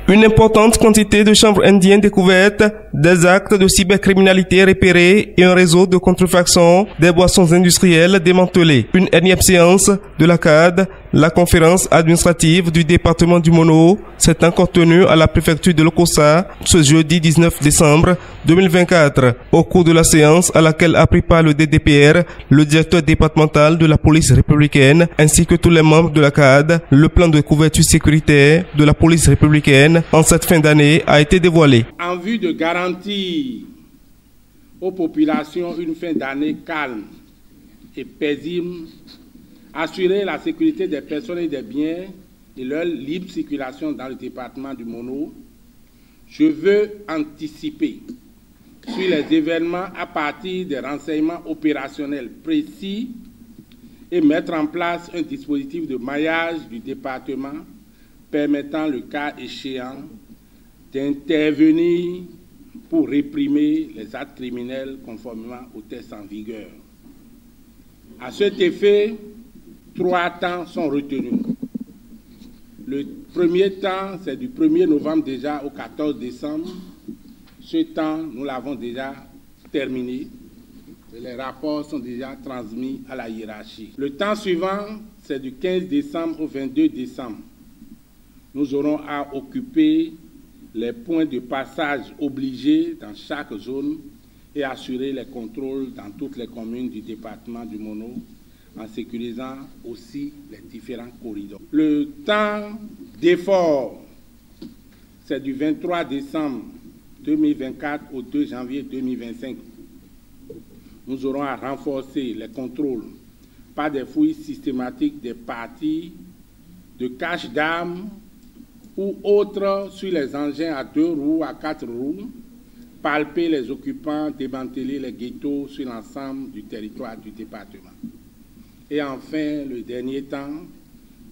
Une importante quantité de chanvre indien découverte, des actes de cybercriminalité repérés et un réseau de contrefaçon des boissons industrielles démantelés. Une énième séance de la CAD, la conférence administrative du département du Mono, s'est encore tenue à la préfecture de Lokossa ce jeudi 19 décembre 2024. Au cours de la séance à laquelle a pris part le DDPR, le directeur départemental de la police républicaine ainsi que tous les membres de la CAD, le plan de couverture sécuritaire de la police républicaine en cette fin d'année a été dévoilé. En vue de garantir aux populations une fin d'année calme et paisible, assurer la sécurité des personnes et des biens et leur libre circulation dans le département du Mono, je veux anticiper sur les événements à partir des renseignements opérationnels précis et mettre en place un dispositif de maillage du département permettant, le cas échéant, d'intervenir pour réprimer les actes criminels conformément aux textes en vigueur. À cet effet, 3 temps sont retenus. Le premier temps, c'est du 1er novembre déjà au 14 décembre. Ce temps, nous l'avons déjà terminé. Les rapports sont déjà transmis à la hiérarchie. Le temps suivant, c'est du 15 décembre au 22 décembre. Nous aurons à occuper les points de passage obligés dans chaque zone et assurer les contrôles dans toutes les communes du département du Mono en sécurisant aussi les différents corridors. Le temps d'effort, c'est du 23 décembre 2024 au 2 janvier 2025. Nous aurons à renforcer les contrôles par des fouilles systématiques des parties de cache d'armes ou autres sur les engins à 2 roues, à 4 roues, palper les occupants, démanteler les ghettos sur l'ensemble du territoire du département. Et enfin, le dernier temps,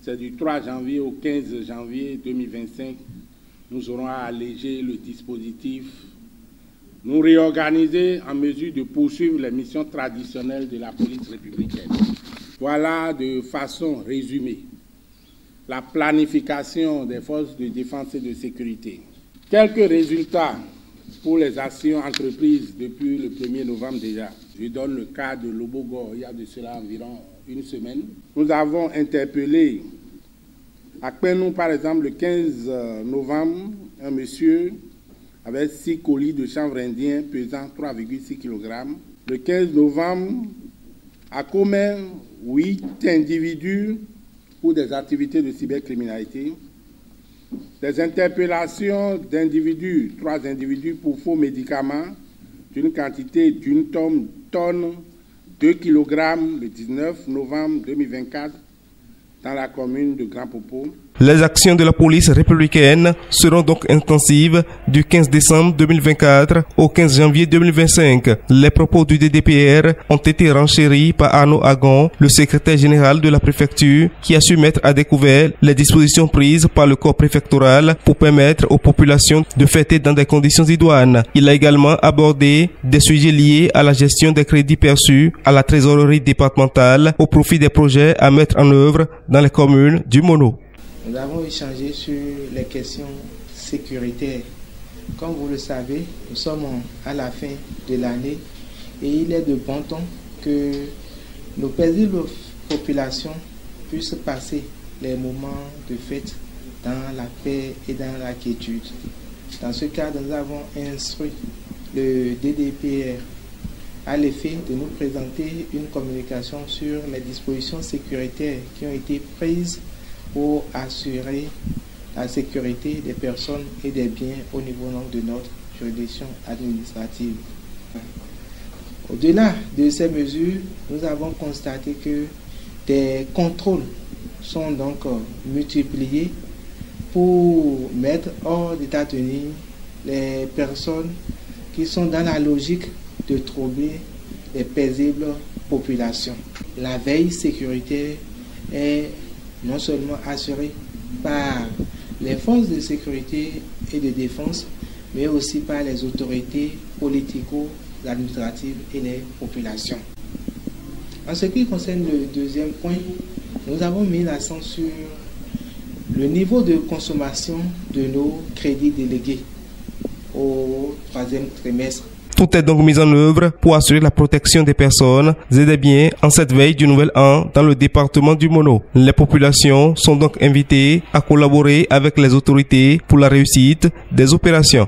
c'est du 3 janvier au 15 janvier 2025. Nous aurons à alléger le dispositif, nous réorganiser en mesure de poursuivre les missions traditionnelles de la police républicaine. Voilà de façon résumée la planification des forces de défense et de sécurité. Quelques résultats pour les actions entreprises depuis le 1er novembre déjà. Je donne le cas de Lobogo, il y a de cela environ une semaine. Nous avons interpellé à Kpenou, par exemple, le 15 novembre, un monsieur avec 6 colis de chanvre indien pesant 3,6 kg. Le 15 novembre, à Commen, 8 individus pour des activités de cybercriminalité. Des interpellations d'individus, 3 individus pour faux médicaments d'une quantité d'une tonne, 2 kg le 19 novembre 2024 dans la commune de Grand Popo. Les actions de la police républicaine seront donc intensives du 15 décembre 2024 au 15 janvier 2025. Les propos du DDPR ont été renchéris par Arnaud Agon, le secrétaire général de la préfecture, qui a su mettre à découvert les dispositions prises par le corps préfectoral pour permettre aux populations de fêter dans des conditions idoines. Il a également abordé des sujets liés à la gestion des crédits perçus à la trésorerie départementale au profit des projets à mettre en œuvre dans les communes du Mono. Nous avons échangé sur les questions sécuritaires. Comme vous le savez, nous sommes à la fin de l'année et il est de bon ton que nos paisibles populations puissent passer les moments de fête dans la paix et dans la quiétude. Dans ce cadre, nous avons instruit le DDPR à l'effet de nous présenter une communication sur les dispositions sécuritaires qui ont été prises pour assurer la sécurité des personnes et des biens au niveau de notre juridiction administrative. Au-delà de ces mesures, nous avons constaté que des contrôles sont donc multipliés pour mettre hors d'état de nuire les personnes qui sont dans la logique de troubler les paisibles populations. La veille sécuritaire est non seulement assurée par les forces de sécurité et de défense, mais aussi par les autorités politico-administratives et les populations. En ce qui concerne le deuxième point, nous avons mis l'accent sur le niveau de consommation de nos crédits délégués au troisième trimestre. Tout est donc mis en œuvre pour assurer la protection des personnes et des biens en cette veille du nouvel an dans le département du Mono. Les populations sont donc invitées à collaborer avec les autorités pour la réussite des opérations.